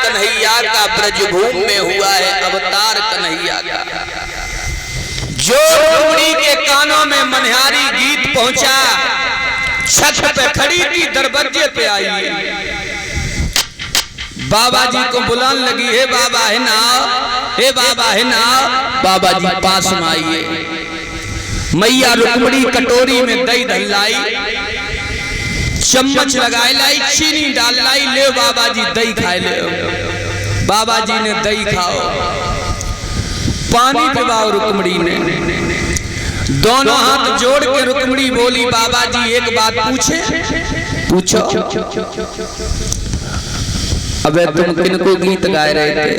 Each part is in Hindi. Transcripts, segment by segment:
कन्हैया का ब्रजभूमि में हुआ है अवतार कन्हैया का। जो रुक्मिणी के कानों में मनहारी गीत पहुंचा, छत पे खड़ी थी, दरवाजे पे आई, बाबा जी को बुलाने लगी, हे बाबा है ना, हे बाबा है ना। बाबा जी पास में आइए। मैया रुक्मिणी कटोरी में दही ढलाई, चम्मच लगाए लाई, चीनी डाल लाई, ले बाबा जी दही खाए ले। बाबा जी ने दही खाओ, पानी पिवाओ रुक्मिणी ने। दोनों हाथ जोड़ के रुक्मिणी बोली, बाबा जी एक बात पूछे? पूछो। अबे तुम किनको गीत गाए रहे थे?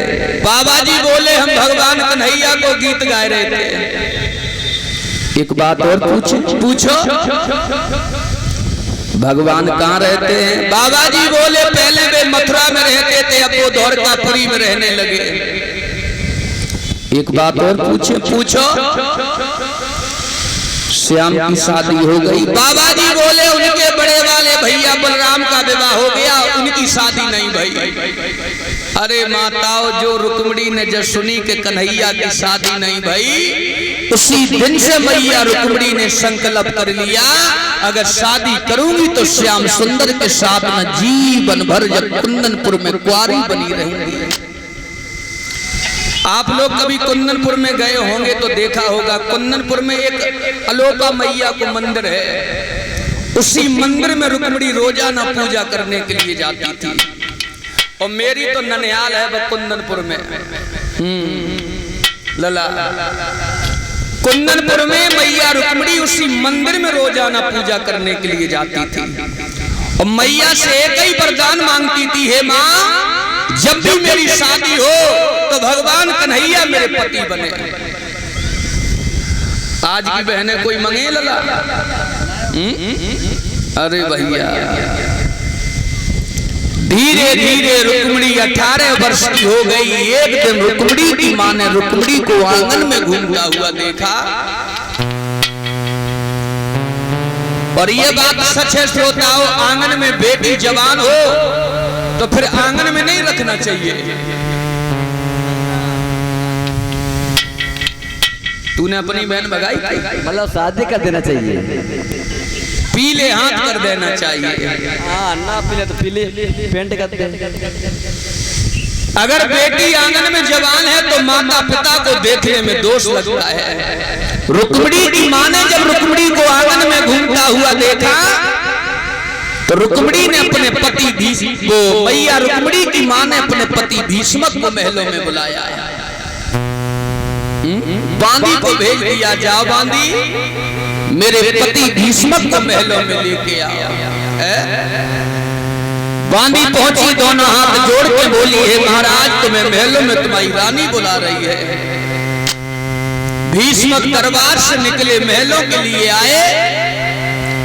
बाबा जी बोले, हम भगवान कन्हैया को गीत गाए रहे थे। एक बात और पूछे? पूछो। भगवान कहाँ रहते हैं? बाबा जी बोले, पहले वे मथुरा में रहते थे, अब वो द्वारकापुरी में रहने लगे। एक बात और पूछे? पूछो। श्याम की शादी हो गई? बाबा जी बोले, उनके बड़े वाले भैया बलराम का विवाह हो गया, उनकी शादी नहीं भई। अरे माताओं, जो रुक्मिणी ने जब सुनी कि कन्हैया की शादी नहीं भई, उसी दिन से मैया रुक्मिणी ने संकल्प कर लिया, अगर शादी करूंगी तो श्याम सुंदर के साथ न जीवन भर जब कुंदनपुर में कुंवारी बनी रहूंगी। आप लोग कभी कुंदनपुर में गए होंगे तो देखा होगा, कुंदनपुर में एक अलोपा मैया को मंदिर है। उसी मंदिर में रुक्मिणी रोजाना पूजा करने के लिए जाती थी। और मेरी तो ननिहाल है वह कुंदनपुर में। लला कुंदनपुर में मैया रुक्मिणी उसी मंदिर में रोजाना पूजा करने के लिए जाती थी। और मैया से एक ही वरदान मांगती थी, हे माँ, जब भी मेरी शादी हो तो भगवान कन्हैया मेरे पति बने। आज की बहनें कोई मंगे लला? अरे भैया, धीरे धीरे रुक्मिणी 18 वर्ष की हो गई। एक दिन रुक्मिणी की मां ने रुक्मिणी को आंगन में घूमता हुआ देखा। और ये बात सच है श्रोताओं, आंगन में बेटी जवान हो तो फिर आंगन में नहीं रखना चाहिए। तूने अपनी बहन भगाई, मतलब शादी कर देना चाहिए, पीले हाथ कर देना चाहिए। हाँ, ना पीले तो पीले पेंट कर दे। अगर बेटी आंगन में जवान है तो माता पिता को देखने में दोष लगता है। रुक्मिणी की मां ने जब रुक्मिणी को आंगन में घूमता हुआ देखा तो रुक्मिणी ने अपने पति भीष्म को, मैया रुक्मिणी की मां ने अपने पति भीष्मक को महलों में बुलाया। बांदी को भेज दिया, जाओ बांदी, मेरे पति भीष्मक को महलों में लेके आओ। बांदी पहुंची, दोनों हाथ जोड़ के बोली, हे महाराज, तुम्हें महलों में तुम्हारी रानी बुला रही है। भीष्मक दरबार से निकले, महलों के लिए आए।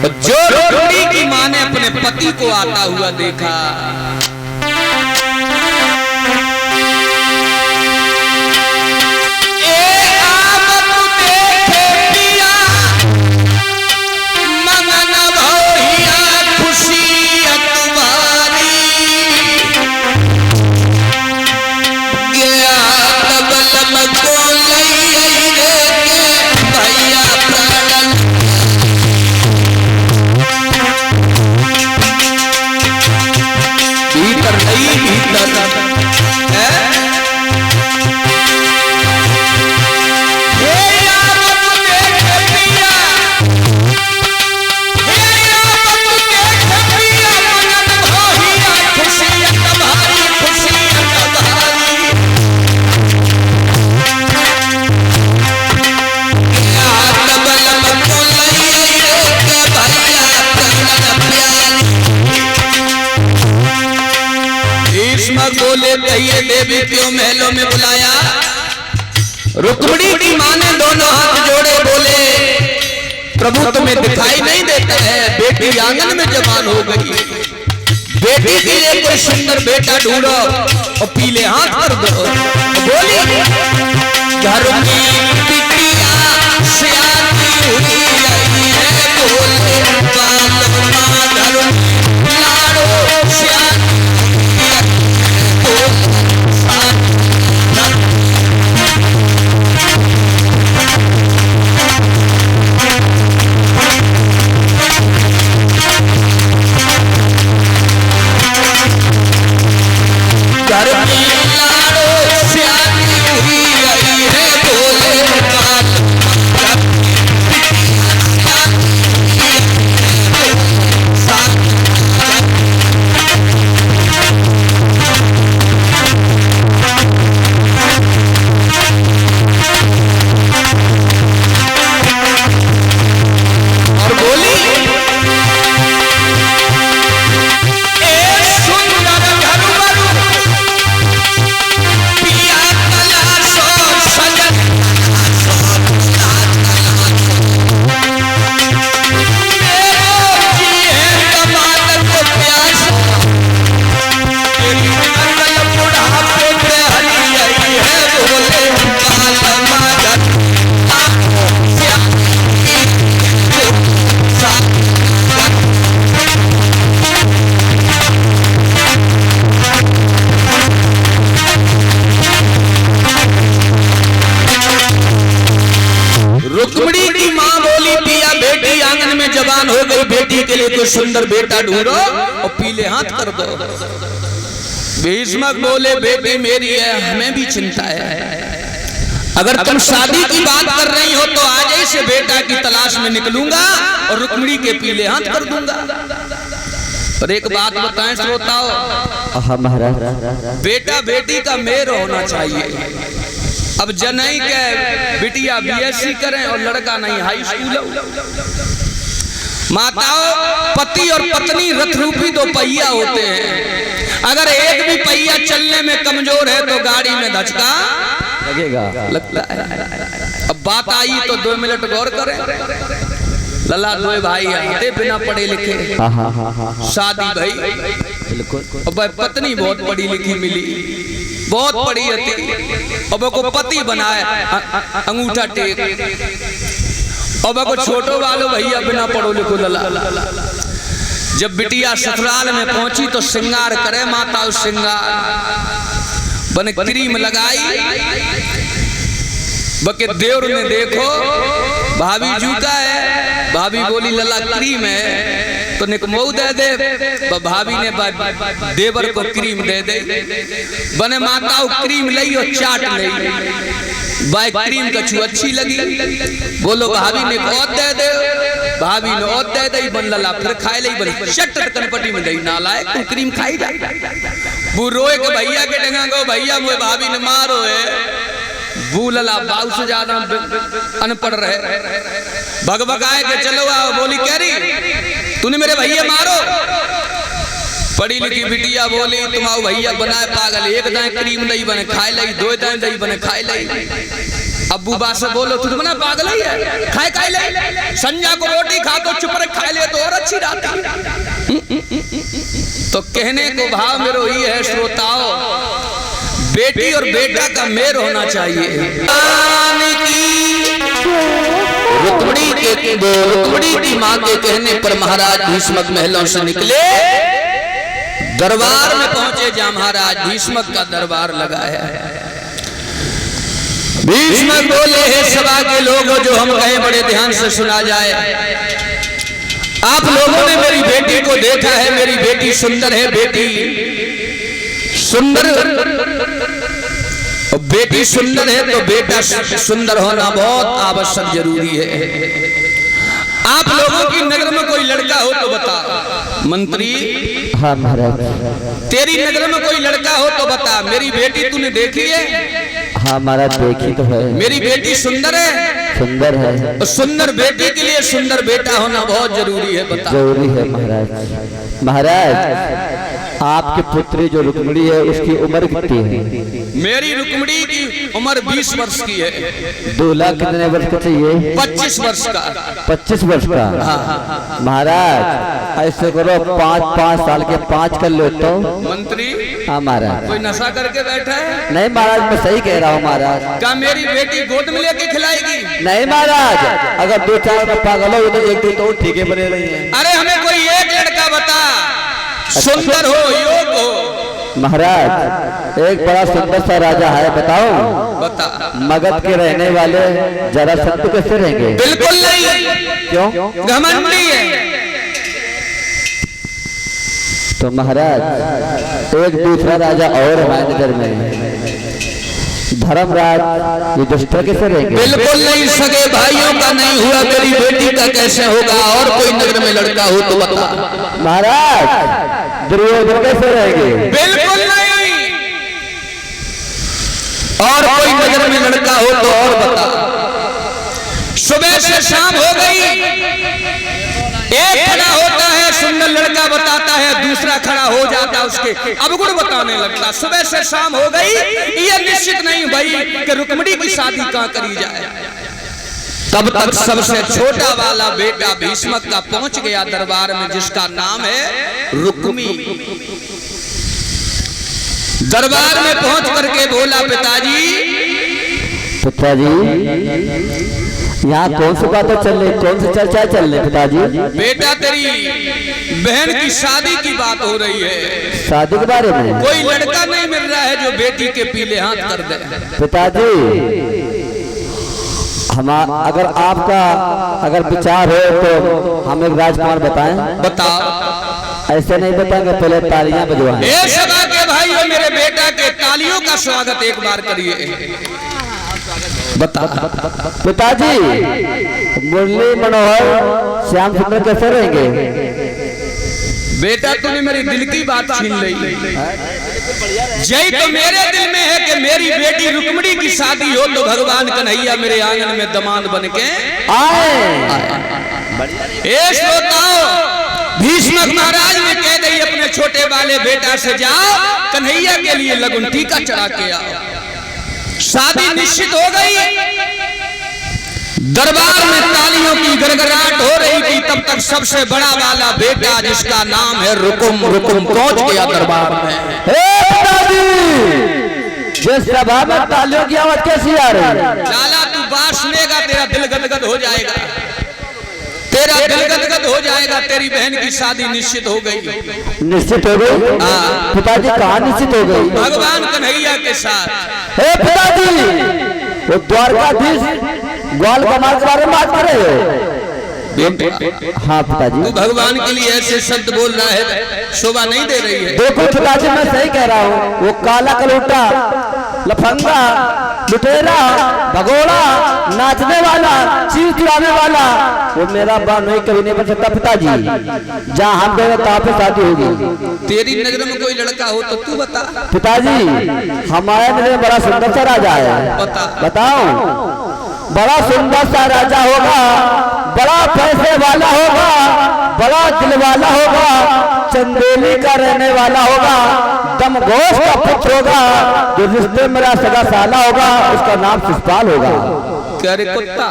जो रुक्मिणी की मां ने अपने पति को आता हुआ देखा, कहिए देवी क्यों महलों में बुलाया? रुक्मिणी की मां ने दोनों हाथ जोड़े, बोले, प्रभु तुम्हें दिखाई नहीं देता है, बेटी आंगन में जवान हो गई, बेटी के लिए कोई सुंदर बेटा ढूंढो और पीले हाथ कर दो। बोली, घर में बिटिया सियानी हुई आई है, बोले बाल माधर लाड़ो सियानी। लिए कोई सुंदर बेटा ढूंढो और पीले हाथ कर दो। भीष्मक बोले बेटी मेरी है, हमें भी चिंता है। अगर तुम शादी की बात कर रही हो तो आज ही से बेटा की तलाश में निकलूंगा और रुक्मिणी के पीले हाथ कर दूंगा। और एक बात बताएं श्रोताओ, महाराज बेटा बेटी का मेल होना चाहिए। अब जनई के बिटिया बीएससी करें और लड़का नहीं हाई स्कूल। माताओं, पति और पत्नी रथ रूपी दो पहिया होते हैं। अगर एक भी पहिया चलने में कमजोर है तो गाड़ी में धचका लगता है। अब बात आई तो 2 मिनट गौर करें। लला दो भाई आते बिना पढ़े लिखे, शादी भाई बिल्कुल। अब पत्नी बहुत पढ़ी लिखी मिली, बहुत पढ़ी थी। अब को पति बनाए अंगूठा टेक। अब को छोटो वालो भैया बिना पढ़ो लिखो लला। जब बिटिया ससुराल में पहुंची तो श्रृंगार करे माता, उस श्रृंगार बने क्रीम लगाई। बके देवर ने देखो भाभी जूका है, भाभी बोली लला क्रीम है तो निकमऊ दे दे। भाभी ने देवर को क्रीम दे दे। बने माताओं क्रीम लई और चाट लई। बाय क्रीम कछु अच्छी लगी, बोलो भाभी ने और दे दे। भाभी ने और दे दे। बन लला फिर खाए लई। बन शट कनपटी में दई ना लाए तू क्रीम खाई जा। वो रोए के भैया के डंगा गो भैया मुझे भाभी ने मारो है। भूलला बाऊ से ज्यादा अनपढ़ रहे। भगभगाए के चलो आओ। बोली कह रही तूने मेरे भैया मारो। पढ़ी लिखी बिटिया बोली तुम आओ भैया बनाए पागल। एक दाएं क्रीम दही बने खाए लई, 2 दाएं दही बने खाए लई। अब्बू बा से बोलो तू तो बना पागल है, खाए खाए लई। संजा को रोटी खा तो चुप रख, खाए ले तो और अच्छी रात। तो कहने को भाव में रोई है श्रोताओं, बेटी और बेटा का मेल होना चाहिए। रुक्मिणी की मां के कहने पर महाराज भीष्मक महलों से निकले, दरबार में पहुंचे। जहां महाराज भीष्मक का दरबार लगा है। भीष्मक बोले हे सभा के लोगों, जो हम कहें बड़े ध्यान से सुना जाए। आप लोगों ने मेरी बेटी को देखा है, मेरी बेटी सुंदर है। बेटी सुंदर, बेटी सुंदर है तो बेटा सुंदर होना बहुत आवश्यक जरूरी है। आप लोगों की नजर में कोई लड़का हो तो बता। मंत्री, हाँ महाराज। तेरी नजर में कोई लड़का हो तो बता। मेरी बेटी तूने देखी है? हाँ महाराज देखी तो है। मेरी बेटी सुंदर है? सुंदर है। तो सुंदर बेटी के लिए सुंदर बेटा होना बहुत जरूरी है। बता। जरूरी है महाराज। महाराज आपकी पुत्री जो रुक्मिणी है उसकी उम्र कितनी है? मेरी रुक्मिणी की उम्र 20 वर्ष की है। 2 लाख कितने वर्ष का चाहिए? 25 वर्ष का। 25 वर्ष का। महाराज ऐसे करो 5 साल के 5 कर लो तो। मंत्री, हाँ महाराज। कोई नशा करके बैठा है? नहीं महाराज मैं सही कह रहा हूँ महाराज। क्या मेरी बेटी गोद में लेके खिलाएगी? नहीं महाराज, अगर 2-4 का पागल हो तो 1-2 तो ठीक है बने रही है। अरे हमें कोई एक लड़का बता, सुंदर हो, योग हो। महाराज एक बड़ा सुंदर सा राजा है, बताओ। बता। मगध के रहने वाले जरासंध कैसे रहेंगे? बिल्कुल नहीं। क्यों? घमंडी है। तो महाराज एक दूसरा राजा और हमारी नजर में, धर्मराज युधिष्ठिर कैसे रहेंगे? बिल्कुल नहीं। सगे भाइयों का नहीं हुआ, मेरी बेटी का कैसे होगा? और कोई नगर में लड़का हो तो बता। महाराज दुर्योधन कैसे रहेंगे? बिल्कुल नहीं। और कोई नगर में लड़का हो तो और बता। सुबह से शाम हो गई, एक खड़ा होता है सुंदर लड़का बताता है, दूसरा खड़ा हो जाता है उसके अवगुण बताने लगता। सुबह से शाम हो गई, ये निश्चित नहीं भाई कि रुक्मिणी की शादी कहां करी जाए। तब तक सबसे छोटा वाला बेटा भीष्मक का पहुंच गया दरबार में, जिसका नाम है रुक्मी। दरबार में पहुंच करके बोला पिताजी यहाँ कौन सी बातें चल रही, कौन सी चर्चा चल रही पिताजी? बेटा तेरी बहन की शादी की बात हो रही है। शादी के बारे में? कोई लड़का नहीं मिल रहा है जो बेटी के पीले हाथ कर दे। पिताजी हम अगर आपका अगर विचार हो तो हम एक राजकुमार बताएं। बताओ। ऐसे नहीं बताएंगे, पहले तालियां बजवाएं। ए सदा के भाइयों, मेरे बेटा के तालियों का स्वागत एक बार करिए। बता पिताजी, मुरली मनोहर श्याम सुंदर कैसे रहेंगे? बेटा तूने मेरी दिल की बात छीन ली। जय तो मेरे दिल में है कि मेरी बेटी रुक्मिणी की शादी हो तो भगवान कन्हैया मेरे आंगन में दमाद बन के आए। श्रोताओ, भीष्म महाराज ने कह दी अपने छोटे वाले बेटा से, जाओ कन्हैया के लिए लगन टीका चढ़ा के आओ। शादी निश्चित हो गई। दरबार में तालियों की गड़गड़ाहट हो रही थी। तब तक सबसे बड़ा वाला बेटा जिसका नाम है रुकुम पहुंच गया दरबार में। जिस सभा में तालियों की आवाज कैसी आ रही है? लाला तू बात सुनेगा तेरा दिल गदगद हो जाएगा, तेरा दिल गदगद हो जाएगा। तेरी बहन की शादी निश्चित हो गई। निश्चित हो गई? पिताजी कहाँ निश्चित हो गई? भगवान कन्हैया के साथ। हे पिताजी, वो द्वारकाधीश ग्वाल कमाल के बारे में बात कर रहे हो? हाँ पिताजी। तू भगवान के लिए ऐसे शब्द बोल रहा है, शोभा नहीं दे रही है। देखो पिताजी, मैं सही कह रहा हूँ। वो काला कलूटा, लफंगा, लुटेरा, भगोड़ा, नाचने वाला, चीज चुराने वाला, वो मेरा बानोई कभी नहीं बन सकता पिताजी। जहाँ हम गए तहाँ पे शादी होगी। तेरी नजर में कोई लड़का हो तो तू बता। पिताजी, हमारे नजर में बड़ा सुंदर सा राजा है। बताओ। बड़ा सुंदर सा राजा होगा, बड़ा पैसे वाला होगा, बड़ा दिल वाला होगा, चंदेली का रहने वाला होगा, दमघोष का पुत्र होगा, जो रिश्ते मेरा सगा साला होगा, उसका नाम शिषपाल होगा। क्या रे कुत्ता?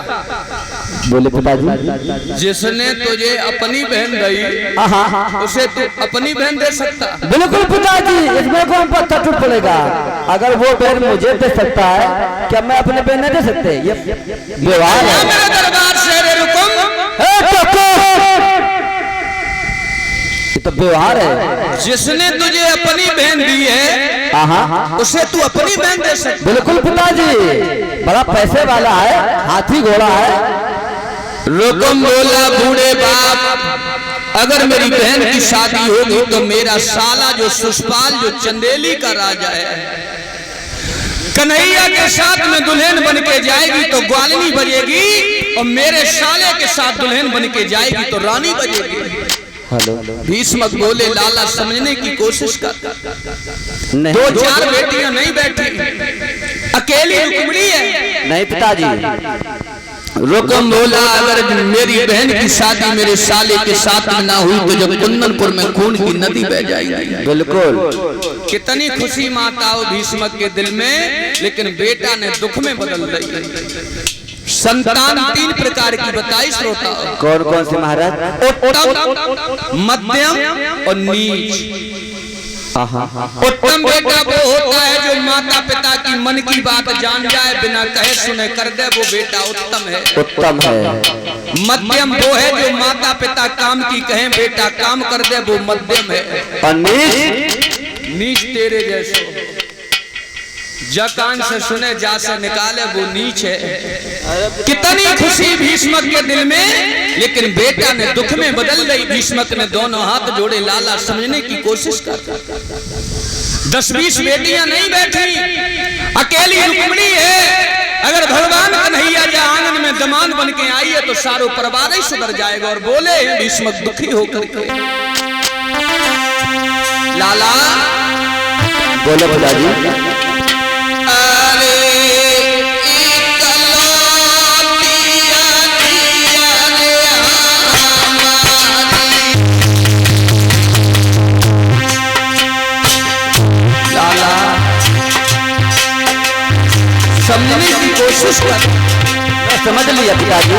बोले पिताजी। जिसने तुझे अपनी बहन दी उसे तू अपनी बहन दे सकता? बिल्कुल पिताजी, इसमें कौन पत्थर टूट पड़ेगा? अगर वो बहन मुझे दे सकता है, क्या मैं अपने बहन नहीं दे सकते? ये व्यवहार है। मेरे दरबार से रे रुकुम, तो व्यवहार है। जिसने तुझे अपनी बहन दी है उसे तू अपनी बहन दे सकता? बिल्कुल पिताजी, बड़ा पैसे वाला है, हाथी घोड़ा है। रुकुम बोला, बूढ़े बाप, अगर मेरी बहन की शादी होगी तो मेरा साला जो शिषपाल, जो चंदेली का राजा है, कन्हैया के साथ में दुल्हन बन के जाएगी तो ग्वालिनी बजेगी, और मेरे साले के साथ दुल्हन बन के जाएगी तो रानी बजेगी। भीष्म बोले, लाला समझने की कोशिश कर। दो चार बेटियां नहीं बैठी, अकेली रुक्मिणी है। नहीं पिताजी। रुकुम बोला, अगर मेरी बहन की शादी मेरे साले के साथ में ना हुई तो जब कुंदनपुर में खून की नदी बह जाएगी। बिल्कुल। कितनी खुशी माता हो भीष्म के दिल में, लेकिन बेटा ने दुख में बदल दी। संतान तीन प्रकार की बताई श्रोता। कौन कौन सी महाराज? उत्तम, मध्यम और नीच। उत्तम बेटा वो होता है जो माता पिता की मन की बात जान जाए, बिना कहे सुने कर दे, वो बेटा उत्तम है। उत्तम है। मध्यम वो है जो माता पिता काम की कहें, बेटा काम कर दे, वो मध्यम है। और नीच? नीच तेरे जैसे जा कान से सुने जा से निकाले, वो नीच है। कितनी खुशी भीष्म के दिल में, लेकिन बेटा ने दुख में बदल गई। भीष्म ने दोनों हाथ जोड़े, लाला समझने की कोशिश कर। 10-20 बेटियां नहीं बैठी, अकेली रुक्मिणी है। अगर भगवान कन्हैया या आंगन में दमाद बन के आई है तो सारो परिवार ही सुधर जाएगा। और बोले भीष्म दुखी होकर के, लाला बोलो पिताजी। समझने की कोशिश कर। मैं समझ लिया पिताजी।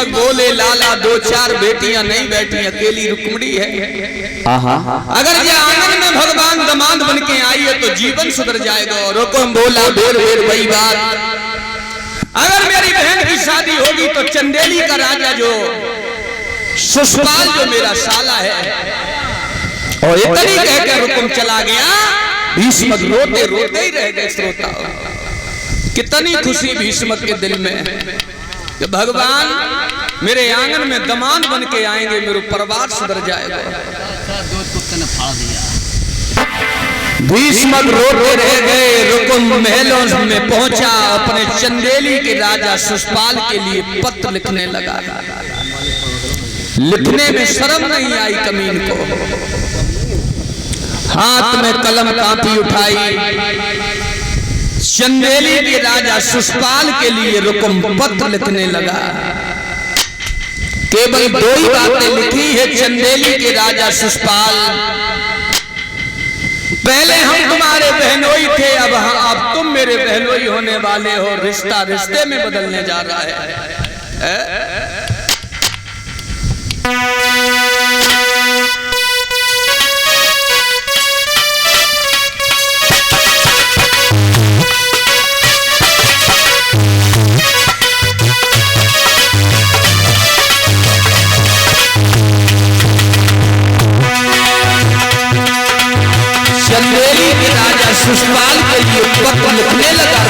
भीष्मक बोले लाला दो चार बेटियां नहीं बैठी, अकेली रुक्मिणी है। अगर ये आंगन में भगवान दामाद बन के आई है तो जीवन सुधर जाएगा। रुकुम बोला बेर बेर वही बात, अगर मेरी बहन की शादी होगी तो चंदेली का राजा जो सुष्पाल जो मेरा साला है, और इतनी कहकर रुकुम चला गया। भीष्मक रोते रोते ही रह गए। श्रोता, कितनी खुशी भीष्मक के दिल में कि भगवान मेरे आंगन में दामाद बन के आएंगे, मेरा परिवार सुधर जाएगा। भीष्मक रोते रह गए। रुकुम महलों में पहुंचा, अपने चंदेली के राजा सुष्पाल के लिए पत्र लिखने लगा। लिखने में शर्म नहीं आई कमीन को। हाथ में कलम कापी उठाई, चंदेली के राजा सुष्पाल के लिए रुकुम पत्र लिखने लगा। केवल दो ही बातें लिखी है चंदेली के राजा सुष्पाल, पहले हम तुम्हारे बहनोई थे, अब तुम मेरे बहनोई होने वाले हो। रिश्ता रिश्ते में बदलने जा रहा है। चंदेली के राजा सुष्पाल के लिए पत्र लिखने लगा।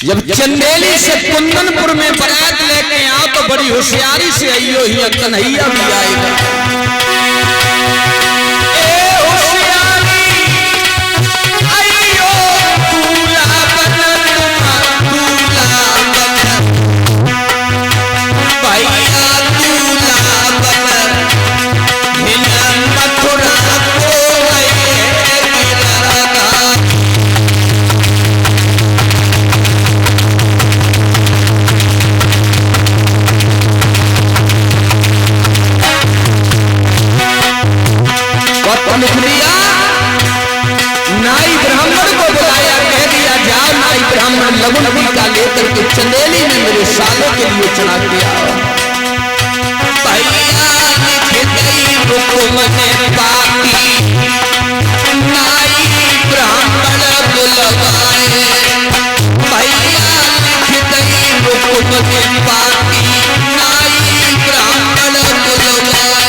जब चंदेली से कुंदनपुर में बारात लेके आओ तो बड़ी होशियारी से आइयो ही कन्हैया भी आएगा। नाई ब्राह्मण को बुलाया, कह दिया जाओ नाई ब्राह्मण लवण टीका लेकर के चंदेली में मेरे सालों के लिए चढ़ा दिया। नाई ब्राह्मण बुलवाए, भैया लिख दई रुकुम पाती, नाई ब्राह्मण बुलवाए।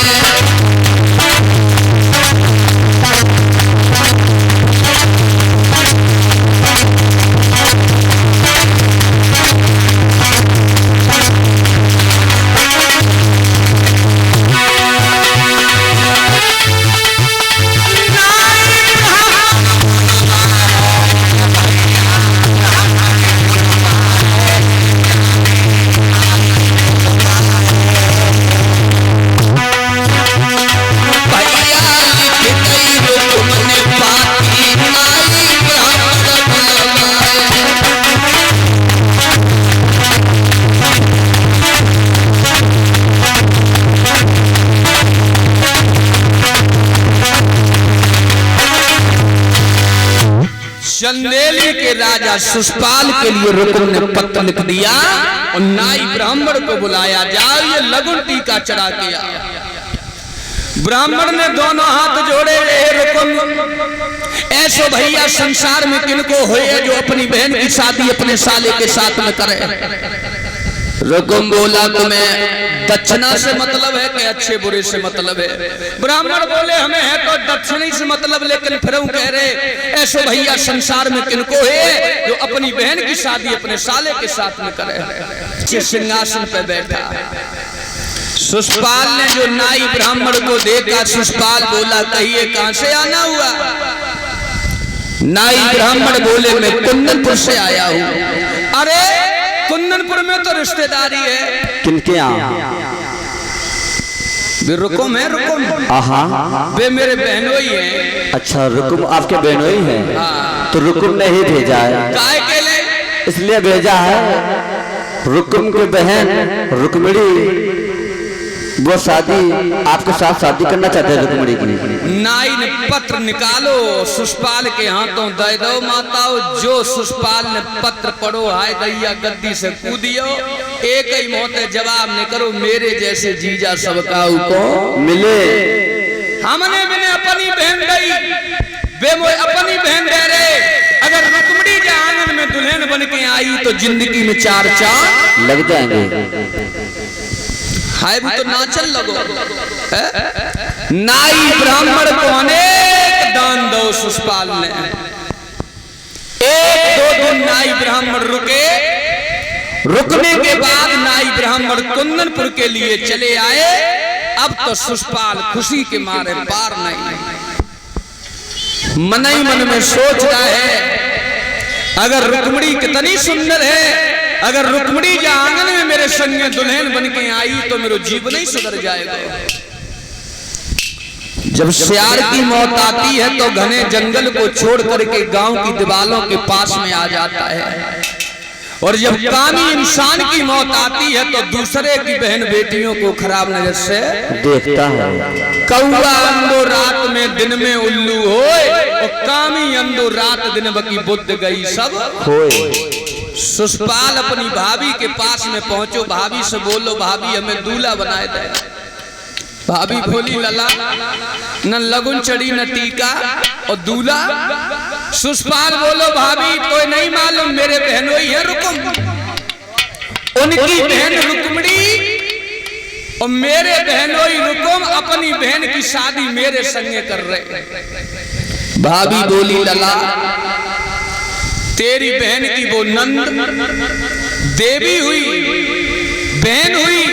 चंदेली के राजा सुष्पाल के लिए रुकुम ने पत्र लिख दिया और नाई ब्राह्मण को बुलाया, जाओ ये लघु टीका चढ़ा के आओ। ब्राह्मण ने दोनों हाथ जोड़े, रुकुम ऐसो भैया संसार में किनको होए जो अपनी बहन की शादी अपने साले के साथ में करे। रुकुम बोला तुम्हें दक्षिणा से मतलब है कि अच्छे बुरे से मतलब है? ब्राह्मण बोले हमें है तो दक्षिणी से मतलब, लेकिन फिर हम कह रहे ऐसो भैया संसार में किनको है जो अपनी बहन की शादी अपने साले के साथ में करे। सिंहासन पे बैठा सुषपाल ने जो नाई ब्राह्मण को देखा, सुषपाल बोला कहिए कहां से आना हुआ? नाई ब्राह्मण बोले मैं कुंदनपुर से आया हूं। अरे कुंदनपुर में तो रिश्तेदारी है। किनके यहाँ? वे रुकुम है, रुकुम वे मेरे बहनोई हैं। अच्छा, रुकुम आपके बहनोई हैं? हाँ। तो रुकुम ने ही भेजा है। काहे के लिए? इसलिए भेजा है, रुकुम की बहन रुक्मिणी वो शादी आपके साथ शादी करना चाहते हैं रुक्मिणी की। नाई ने पत्र निकालो, सुषपाल के हाथों दे दो माताओं। जो सुषपाल ने पत्र पढ़ो, हाय दैया गद्दी से कूदियो, एक ही मौते जवाब न करो, मेरे जैसे जीजा सबका को मिले। हमने मैंने अपनी बहन गई, वे अपनी बहन दे रहे। अगर रुक्मिणी के आंगन में दुल्हन बन के आई तो जिंदगी में 4 चांद लग जाएंगे। हाय भी तो नाचल लगो। नाई ब्राह्मण को अनेक दान दो सुषपाल ने। 1-2 दिन नाई ब्राह्मण रुके, रुकने के बाद नाई ब्राह्मण कुंदनपुर के लिए चले आए। अब तो सुषपाल खुशी के मारे पार नहीं, मन ही मन में सोच रहा है अगर रुक्मिणी कितनी सुंदर है, अगर रुक्मिणी के आंगन में मेरे संग दुल्हन बन के आई तो मेरा जीवन ही सुधर जाएगा। जब सियार की मौत आती है तो घने जंगल को छोड़ करके गांव की दीवारों के पास में आ जाता है, और जब कामी इंसान की मौत आती है तो दूसरे की बहन बेटियों को खराब नजर से देखता है। कौआ अंधो रात में दिन में उल्लू होए, और कामी अंधो रात दिन बकी बुद्ध गई सब होए। सुषपाल अपनी भाभी के पास में पहुंचो, भाभी से बोलो भाभी हमें दूल्हा बनाए दे। भाभी बोली लला न लगुन चढ़ी न टीका और दूल्हा। सुषपाल बोलो भाभी कोई नहीं मालूम, मेरे बहनोई है रुकुम, उनकी बहन रुक्मिणी और मेरे बहनोई रुकुम अपनी बहन की शादी मेरे संगे कर रहे। भाभी बोली लला तेरी बहन की वो नंद देवी हुई, बहन हुई,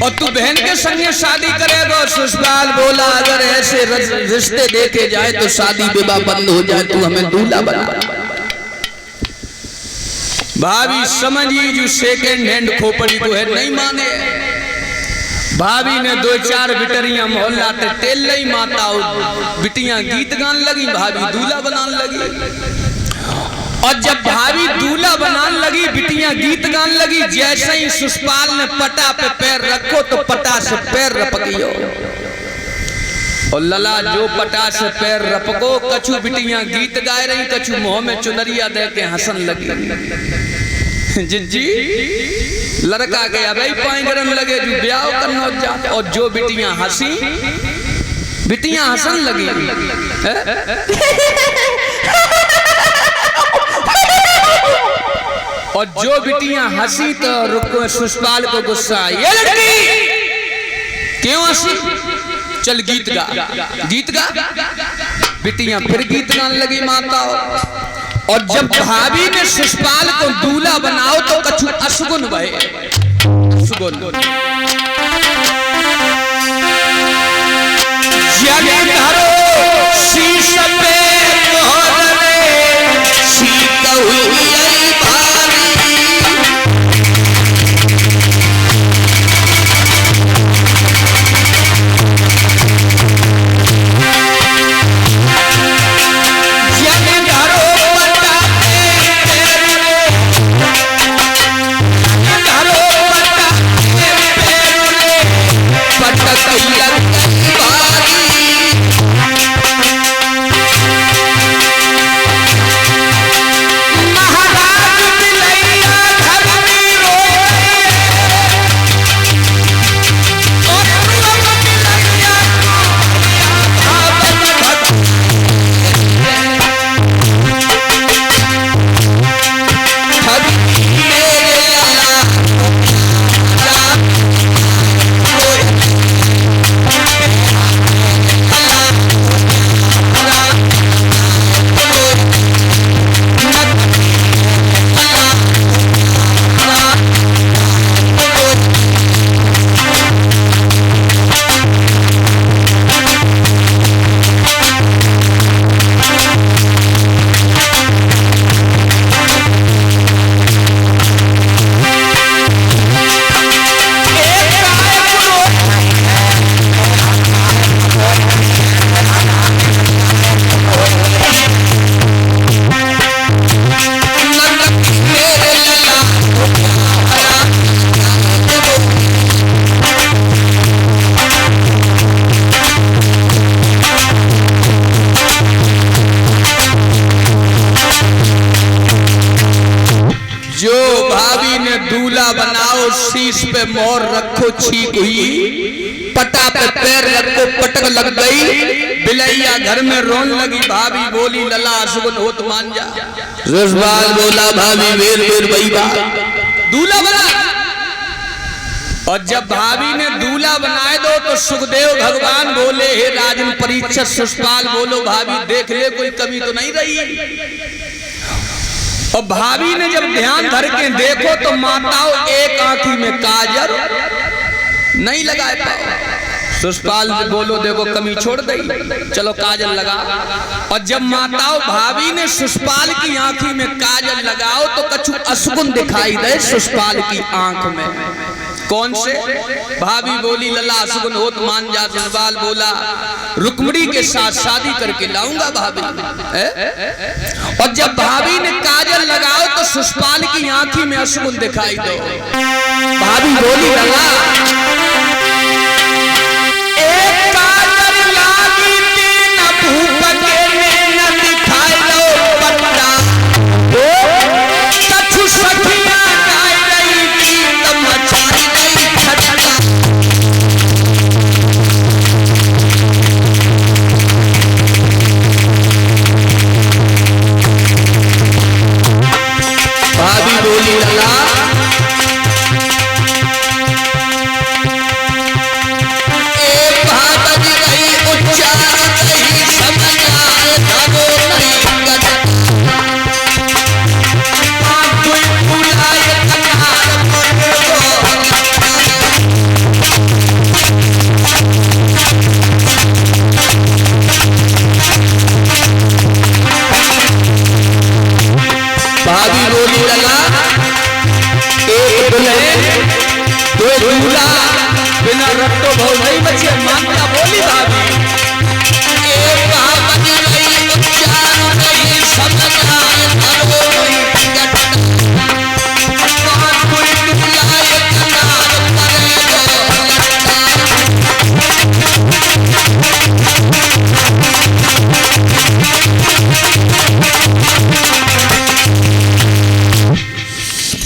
और तू बहन के संगे शादी करेगा। सुषपाल बोला अगर ऐसे रिश्ते देखे जाए तो शादी विवाह बंद हो जाए, तू हमें दूल्हा बना। भाभी समझी जो सेकेंड हैंड खोपड़ी को है, नहीं माने। भाभी ने 2-4 बिटरियां मोहल्ला ते टेल ली, माता बिटियां गीत गान लगी, भाभी दूल्हा बनाने लगी। और जब भाभी दूल्हा बनाने लगी, बिटियां गीत गान लगी, जैसे ही सुषपाल ने पटा पे पैर रखो तो पटा से पैर रपकियो, और लला जो पटा से पैर रपको, कछु बिटियां गीत गाए रही, कछु मुंह में चुनरिया दे के हंसन लगी। जिज्जी लड़का गया भाई पाई गरम लगे जो ब्याह करना जा, और जो बिटियां हंसी, बिटियां हंसन लगी। और जो बिटियां हंसी तो रुको, सुषपाल को गुस्सा, ये लड़की क्यों हंसी, चल गीत गा, गीत गा। बिटियां फिर गीत गाने लगी माता। और जब भाभी ने सुषपाल को दूल्हा बनाओ तो कछु असगुन बहे, असगुन जगे धरो शीश पे मोहरे शीत हुई शीश पे मोर रखो छीक हुई, पटा पे पैर रखो पटक लग गई, बिलैया घर में रोन लगी, भाभी बोली लला सुगन होत मान जा। सुषपाल बोला भाभी वेर वेर वही बात, दूल्हा बना। और जब भाभी ने दूल्हा बनाए दो तो सुखदेव भगवान बोले हे राजन परीक्षित सुषपाल बोलो भाभी देख ले कोई कमी तो नहीं रही। और भाभी ने जब ध्यान धर के देखो तो माताओं एक आंखी में काजल नहीं लगाए पाओ। सुषपाल बोलो देखो कमी छोड़ गई, चलो काजल लगा। और जब माताओं भाभी ने सुषपाल की आंखी में काजल लगाओ तो कछु अशुगुन दिखाई दे सुषपाल की आंख में। कौन से? भाभी बोली लला अशुगुन होत मान जा। सुषपाल बोला रुक्मिणी के साथ शादी करके लाऊंगा भाभी। और जब भाभी ने काजल लगाओ तो सुषपाल की आंखी में अशुगुन दिखाई दो। भाभी बोली लला एक काजल लागी तीन भूप के न दिखाई लो पट्टा, कछु सखियां गाय रही गीत मचाई रही खटका। भाभी बोली लला बिना रट्टो भाव नहीं बचे मान्या बोली भाभी एक भाभी नहीं उच्चार नहीं समझाए धरो नहीं गट कोई बुलाए कनार करे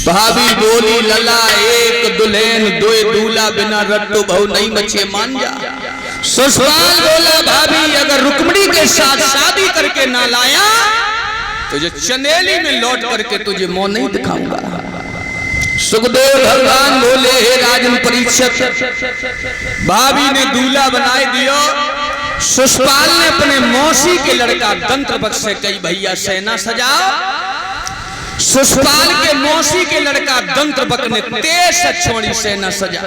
भाभी बोली लला एक दुल्हन दो दूल्हा बिना रट्टो बहु नहीं बचे मान जा। सुषपाल बोला भाभी अगर रुक्मिणी के साथ शादी करके ना लाया तुझे चंदेली में लौट करके तुझे मुंह नहीं दिखाऊंगा। सुखदेव भगवान बोले हे राजन परीक्षित भाभी ने दूल्हा बनाए दियो। सुषपाल ने अपने मौसी के लड़का दंत्रवक्र से कही भैया सेना सजाओ। सुषपाल के मौसी के लड़का दंत्रवक्र ने तेज छोड़ी सेना सजा।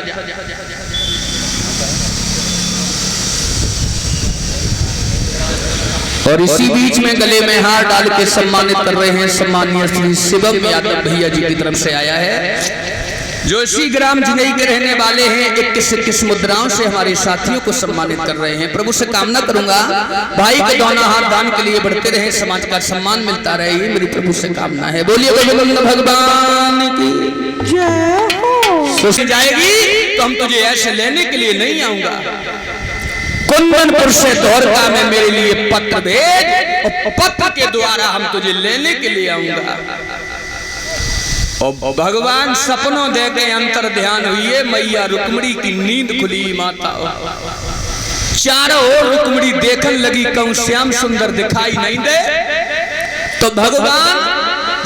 और इसी बीच में गले में हार डाल के सम्मानित कर रहे हैं सम्मानीय श्री शिवम यादव भैया जी की तरफ से आया है जो इसी ग्राम जिनेई के रहने वाले हैं। 21 मुद्राओं से हमारे साथियों को सम्मानित कर रहे हैं। प्रभु से कामना करूंगा भाई के दोनों हाथ दान के लिए बढ़ते रहे, समाज का सम्मान मिलता रहे, ये मेरी प्रभु से कामना है। बोलिए भगवान की जय। सोच जाएगी तो हम तुझे ऐसे लेने के लिए नहीं आऊंगा। कुंदनपुर से द्वारका में मेरे लिए पत्र भेज और पत्र के द्वारा हम तुझे लेने के लिए आऊंगा। और भगवान सपनों दे के अंतर ध्यान हुई मैया रुक्मिणी की नींद खुली। माता चारों ओर रुक्मिणी देखने लगी, कहूं श्याम सुंदर दिखाई नहीं दे। तो भगवान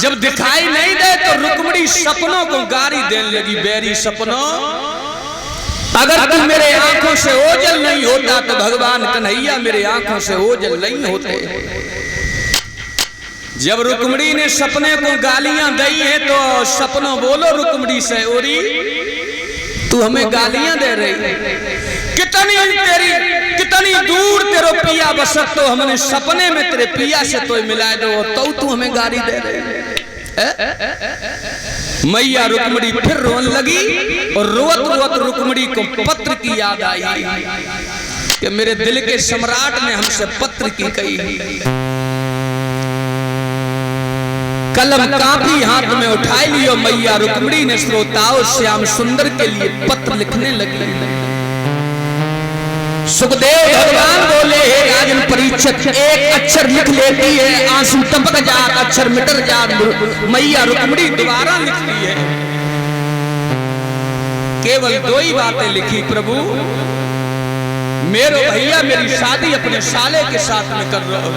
जब दिखाई नहीं दे तो रुक्मिणी सपनों को गारी देने लगी, बैरी सपनों अगर तू मेरे आंखों से ओझल नहीं होता तो भगवान कन्हैया मेरे आंखों से ओझल नहीं होते। जब रुक्मिणी ने सपने को गालियां दी हैं तो सपनों बोलो रुक्मिणी से ओरी तू हमें गालियां दे रही, कितनी दूर तेरो पिया बसत तो हमने सपने में तेरे पिया से तो मिला दो तो तू हमें गाली दे रही। मैया रुक्मिणी फिर रोने लगी और रोत रोत रुक्मिणी को पत्र की याद आई कि मेरे दिल के सम्राट ने हमसे पत्र की कही। कलम कापी हाथ में उठाई लियो मैया रुक्मिणी ने श्रोताओं श्याम सुंदर के लिए पत्र लिखने लगी। सुखदेव भगवान बोले हे राजन परीक्षित एक अक्षर लिख लेती है आंसू टपक जात अक्षर मिट जात। मैया रुक्मिणी दोबारा लिखती है केवल दो ही बातें लिखी, प्रभु मेरे भैया मेरी शादी अपने साले के साथ में कर रहे हो,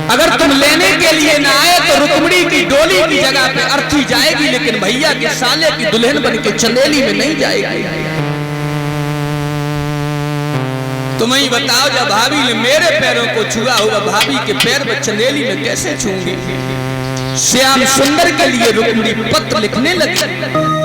अगर तुम लेने के लिए ना आए तो रुक्मिणी की डोली की जगह पे अर्थी जाएगी, लेकिन भैया के साले की दुल्हन बन के चंदेली में नहीं जाएगी। तुम ही बताओ, जब भाभी ने मेरे पैरों को छुआ हुआ भाभी के पैर में चंदेली में कैसे छूंगी। श्याम सुंदर के लिए रुक्मिणी पत्र लिखने लगी।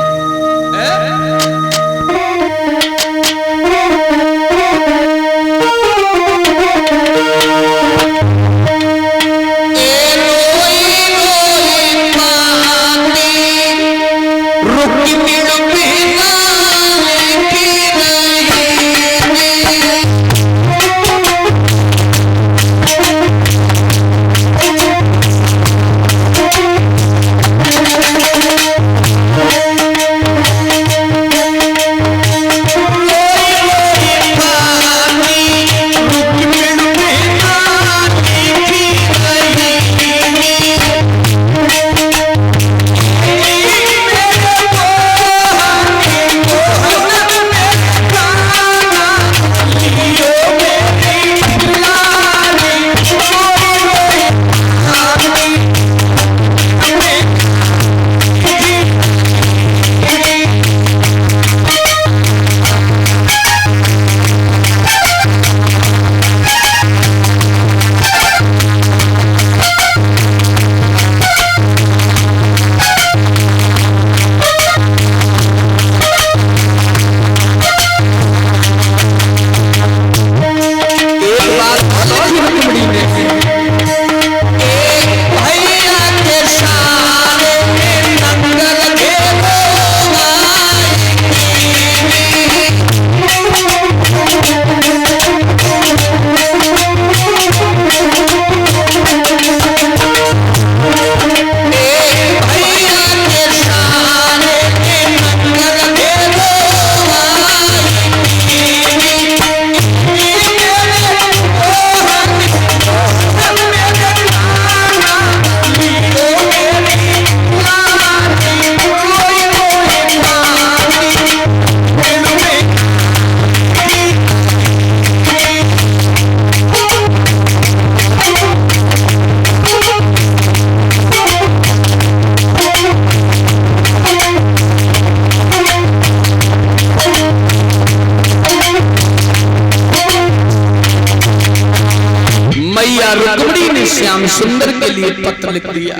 रुक्मिणी ने श्याम सुंदर के लिए पत्र लिख दिया।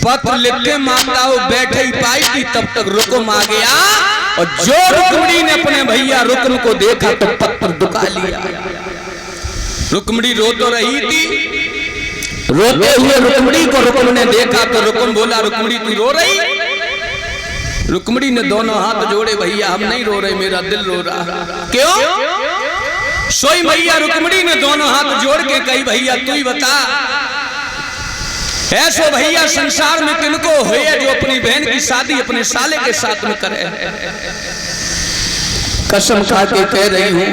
पत्र लिखते माताओं बैठे ही पाई थी, तब तक रुकुम आ गया और जो रुक्मिणी ने अपने भैया रुकुम को देखा तो पत्र दुखा लिया। रुक्मिणी रो तो रही थी, रोते हुए रुक्मिणी को रुकुम ने देखा तो रुकुम बोला, रुक्मिणी तू रो रही? रुक्मिणी ने दोनों हाथ जोड़े, भैया हम नहीं रो रहे, मेरा दिल रो रहा। क्यों? सोई भैया रुक्मिणी ने दोनों हाथ जोड़ के कही, भैया तू ही बता, ऐसो भैया संसार में किनको हुए जो अपनी बहन की शादी अपने साले के साथ में करे। कसम खा के कह रही हूं,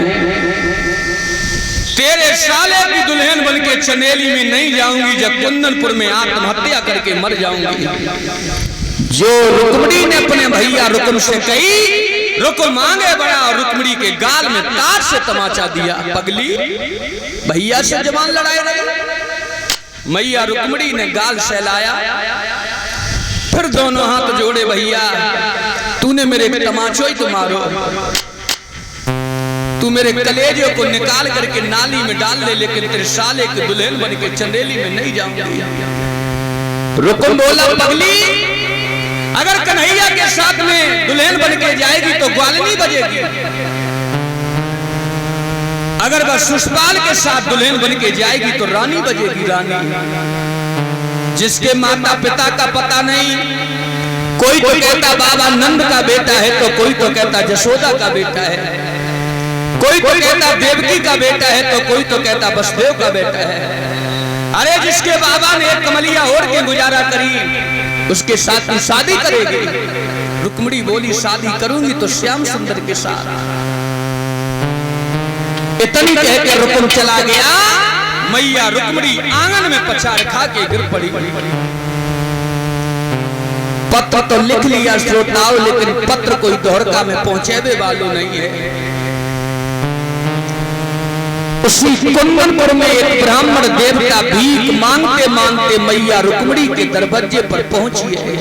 तेरे साले की दुल्हन बन के चंदेली में नहीं जाऊंगी, जब कुंदनपुर में आत्महत्या करके मर जाऊंगी। जो रुक्मिणी ने अपने भैया रुकुम से कही, रुकुम आगे बढ़ा और रुक्मिणी के गाल में तार से तमाचा दिया। पगली, भैया से जवान लड़ाए रहे। मैया रुक्मिणी ने गाल सहलाया, फिर दोनों हाथ जोड़े, भैया तूने मेरे तमाचो ही तो मारो, तू मेरे कलेजों को निकाल करके नाली में डाल ले, लेकिन तेरे साले की दुल्हन बन के चंदेली में नहीं जाऊंगी। रुकुम बोला, पगली अगर कन्हैया के साथ में दुल्हन बन के जाएगी तो ग्वालिनी बजेगी, अगर वह सुषपाल के साथ दुल्हन बन के जाएगी तो रानी बजेगी, रानी। जिसके माता पिता का पता नहीं, कोई तो कहता बाबा नंद का बेटा है, तो कोई तो कहता जशोदा का बेटा है, कोई तो कहता देवकी का बेटा है, तो कोई तो कहता वसुदेव का बेटा है। अरे जिसके बाबा ने एक कमलिया ओढ़ के गुजारा करी, उसके साथ ही शादी करेगी। रुक्मिणी बोली, शादी करूंगी तो श्याम सुंदर के साथ। इतनी कह के रुकुम चला गया। मैया रुक्मिणी आंगन में पछाड़ खा के गिर पड़ी। पत्र तो लिख लिया श्रोताओं, लेकिन पत्र कोई द्वारका में पहुंचेवे वालों नहीं है। उसी कुंदनपुर में एक ब्राह्मण देवता भीख मांगते मांगते मैया रुक्मिणी के दरवाजे पर पहुंची है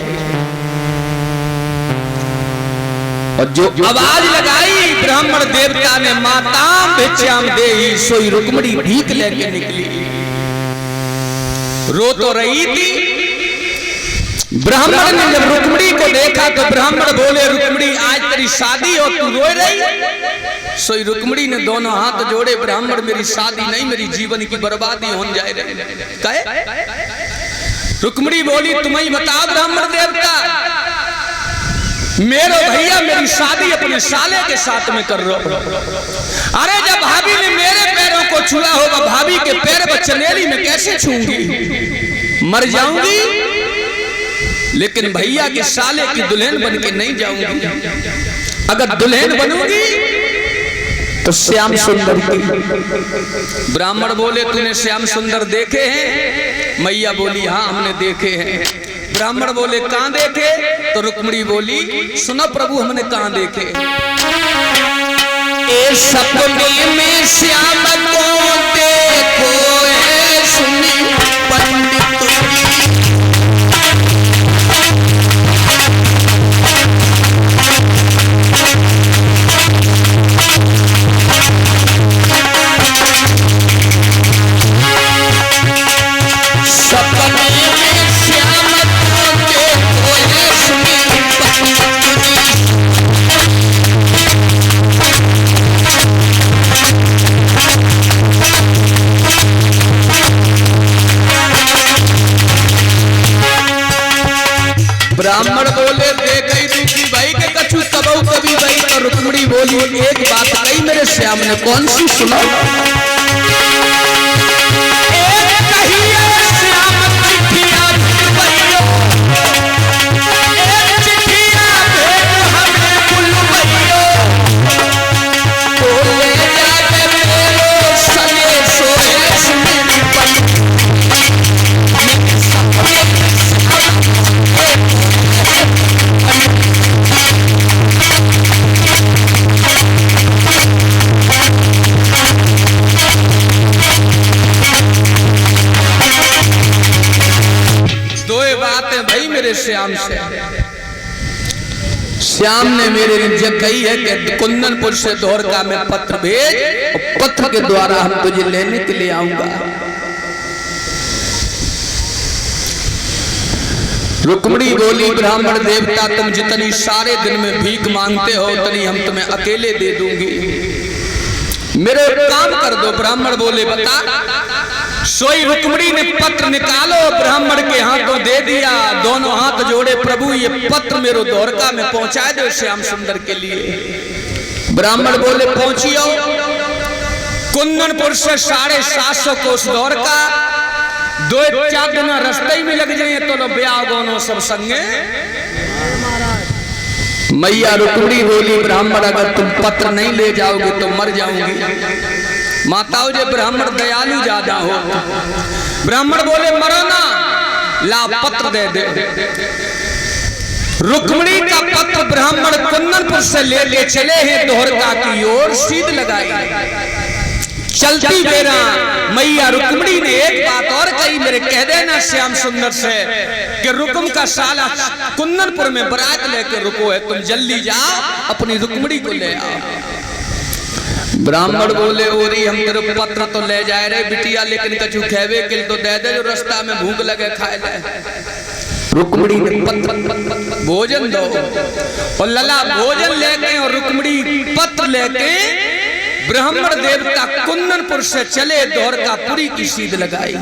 और जो आवाज लगाई ब्राह्मण देवता ने, माताम भिक्षाम देहि, सोई रुक्मिणी भीख लेके निकली। रो तो रही थी। ब्राह्मण ने जब रुक्मिणी को देखा तो ब्राह्मण बोले, रुक्मिणी आज तेरी शादी और तू रो रही। सोई रुक्मिणी ने दोनों हाथ जोड़े, ब्राह्मण मेरी शादी नहीं, मेरी जीवन की बर्बादी हो जाए कहे। रुक्मिणी बोली, तुम्हें बताओ ब्राह्मण देवता, मेरे भैया मेरी शादी अपने साले के साथ में कर रहे हो। अरे जब भाभी ने मेरे पैरों को छुआ होगा, भाभी के पैर पर चनेली में कैसे छूंगी, मर जाऊंगी, लेकिन भैया के साले की दुल्हन बन के नहीं जाऊंगी। अगर दुल्हन बनूंगी तो श्याम सुंदर की। ब्राह्मण बोले, तूने श्याम सुंदर देखे हैं? मैया बोली, हाँ हमने देखे हैं। ब्राह्मण बोले, कहां देखे? तो रुक्मिणी बोली, सुनो प्रभु हमने कहां देखे। ए सपने में श्याम को देखो, ए सुनी पंडित ब्राह्मण बोले, देख ही दूसरी भाई के कछु सबौ कभी भाई। तो रुक्मिणी बोली, एक बात कही मेरे श्याम ने, कौन सी सुनो? एक कही श्याम चिट्ठियां भैया, एक चिट्ठियां भेज हमें बुलवैया, तो ले जाके मेरे सने सोए सुनी पल। श्याम से श्याम ने मेरे लिए कही है कि कुंदनपुर से द्वारका में पत्र भेज, और पत्र के द्वारा हम तुझे लेने के लिए आऊंगा। रुक्मिणी बोली, ब्राह्मण देवता तुम जितनी सारे दिन में भीख मांगते हो उतनी हम तुम्हें अकेले दे दूंगी, मेरे काम कर दो। ब्राह्मण बोले, बता। सोई रुक्मिणी ने पत्र निकालो, ब्राह्मण के हाथों दे दिया। दोनों हाथ जोड़े, प्रभु ये पत्र मेरे द्वारका में पहुंचा दो श्याम सुंदर के लिए। ब्राह्मण बोले, पहुंचियो। कुंदनपुर से 750 कोस द्वारका, 2-4 दिन रास्ते में लग जाए तो लो ब्याह दोनों सब संगे। मैया रुक्मिणी बोली, ब्राह्मण अगर तुम पत्र नहीं ले जाओगे तो मर जाऊंगी। माताओं जे ब्राह्मण दयालु ज्यादा हो। ब्राह्मण बोले, मरो ना, ला पत्र दे दे। रुक्मिणी का पत्र ब्राह्मण कुंदनपुर से लेके चले हैं द्वारका की ओर, सीध लगाई। चलती बेरा मैया रुक्मिणी ने एक बात और कही, मेरे कह देना श्याम सुंदर से कि रुक्म का साला कुंदनपुर में बारात लेकर रुको है, तुम जल्दी जाओ अपनी रुक्मिणी को ले आओ। ब्राह्मण बोले, ओरी हम तेरे पत्र तो ले जाए रे बिटिया, लेकिन कछु खेवे के तो दे दे, जो रास्ता में भूख लगे खाए ले। रुक्मिणी ने पत्र, भोजन दो। और लला भोजन लेके और रुक्मिणी पत्र लेके ब्राह्मण देवता कुंदनपुर से चले, द्वारकापुरी की सीध लगाई।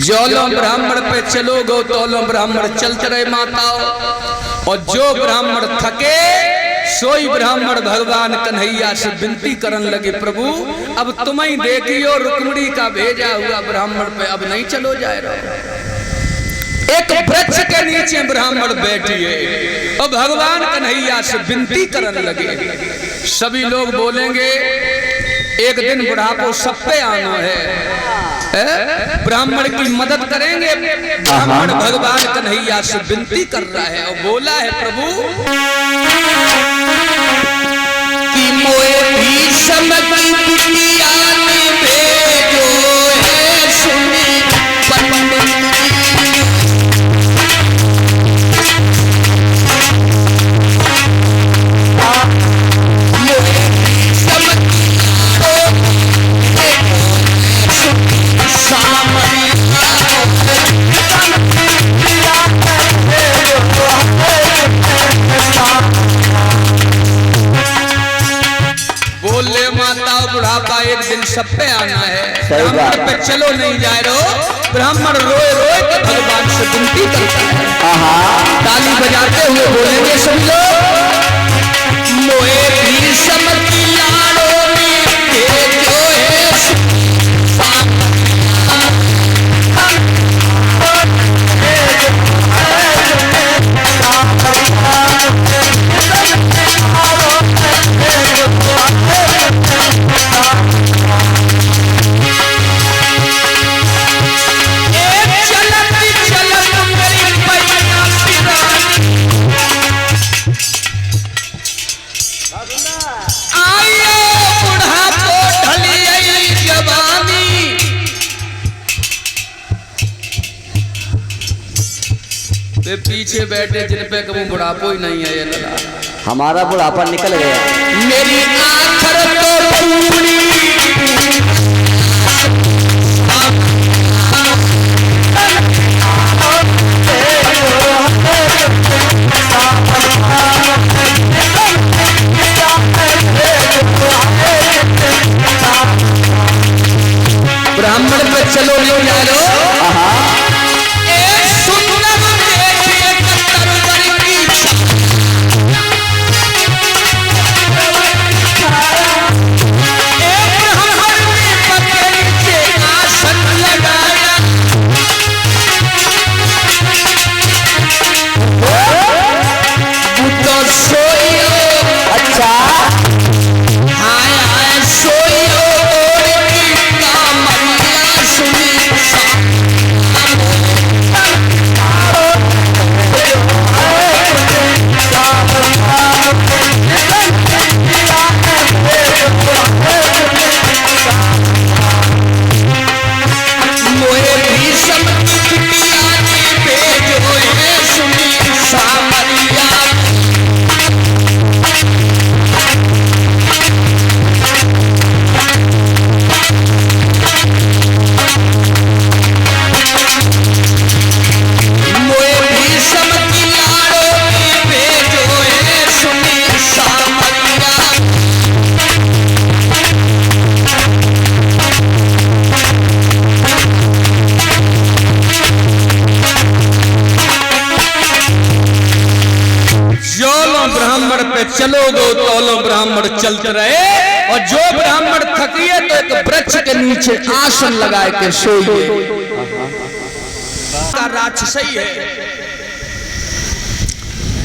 जोलो ब्राह्मण पे चलो गो, तोलो ब्राह्मण चलते रहे माताओं। और जो ब्राह्मण थके, सोई ब्राह्मण भगवान कन्हैया से विनती करने लगे, प्रभु अब तुम ही देखियो, रुक्मिणी का भेजा हुआ ब्राह्मण पे अब नहीं चलो जाए रहा। एक वृक्ष के नीचे ब्राह्मण बैठिए और भगवान कन्हैया से विनती करने लगे। सभी लोग बोलेंगे, एक दिन बुढ़ापो सब पे आना है, ब्राह्मण की मदद करेंगे। ब्राह्मण भगवान कन्हैया से विनती कर रहा है और बोला है, प्रभु कि मोए भीषम की बिटिया ने भेजो है सुनी पंडित। बोले माता बुढ़ापा एक दिन सब पे आना है, ब्राह्मण पे चलो नहीं जाए रो। ब्राह्मण रोए रोए के भगवान से विनती करता है। ताली बजाते हुए बोलेंगे सब लोग, मोए भीषम की लाड़ों में भेजो है पीछे बैठे जिन पे कभी बुढ़ापो ही नहीं है। ये हमारा बुढ़ापा निकल गया। मेरी आखिर तो पूरी ब्राह्मण पे चलो नहीं जा लो। चलो दो तौलो ब्राह्मण चलते रहे, और जो ब्राह्मण थकिए तो एक वृक्ष के नीचे आसन लगाए के सोइए। राक्षस ही है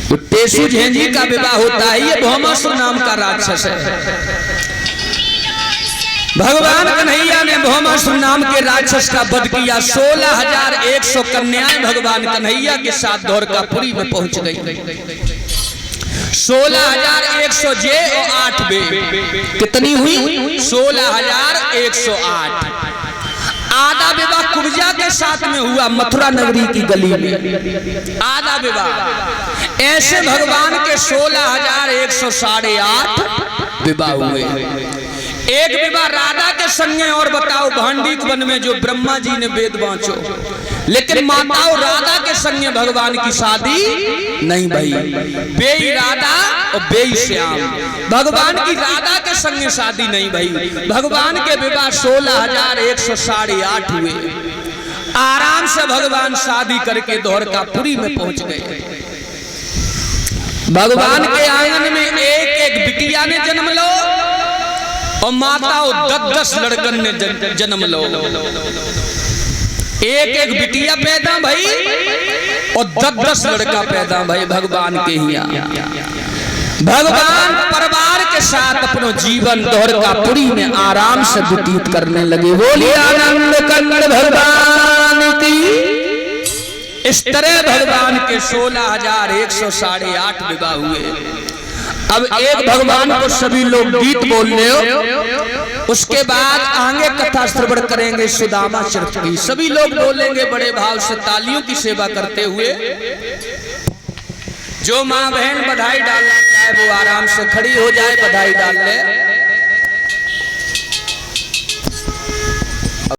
तो टेसु झेंझी का विवाह होता है, ये भौमासुर नाम का राक्षस है। भगवान कन्हैया ने भौमासुर नाम के राक्षस का वध किया। 16,100 कन्याएं भगवान कन्हैया के साथ द्वारकापुरी में पहुंच गई। 16,100 जे और 8 बे कितनी हुई? 16,108। आधा विवाह कुब्जा के साथ में हुआ मथुरा नगरी की गली में, आधा विवाह। ऐसे भगवान के 16,108 विवाह हुए। एक विवाह राधा के संगे, और बताओ भांडीक वन में जो ब्रह्मा जी ने वेद बांचो, लेकिन माताओं राधा के संगे भगवान की शादी नहीं भई। बेई राधा और बेई श्याम, भगवान की राधा के संगे शादी नहीं भई। भगवान के विवाह 16,108 हुए। आराम से भगवान शादी करके द्वारकापुरी में पहुंच गए। भगवान के आंगन में एक बिटिया ने जन्म लो और माताओं 10-10 लड़कन ने जन्म लो। एक बिटिया पैदा भई और 10-10 लड़का पैदा भई भगवान के यहाँ। भगवान परिवार के साथ अपनो जीवन द्वारकापुरी में आराम से व्यतीत करने लगे। बोलिए आनंद कंद भगवान की। इस तरह भगवान के 16,108 विवाह हुए। अब एक भगवान को सभी लोग गीत बोल रहे हो, उसके बाद आगे कथा श्रवण करेंगे सुदामा चरित्र की। सभी लोग बोलेंगे बड़े भाव से तालियों की सेवा करते हुए। जो माँ बहन बधाई डालना चाहे वो आराम से खड़ी हो जाए, बधाई डाल ले।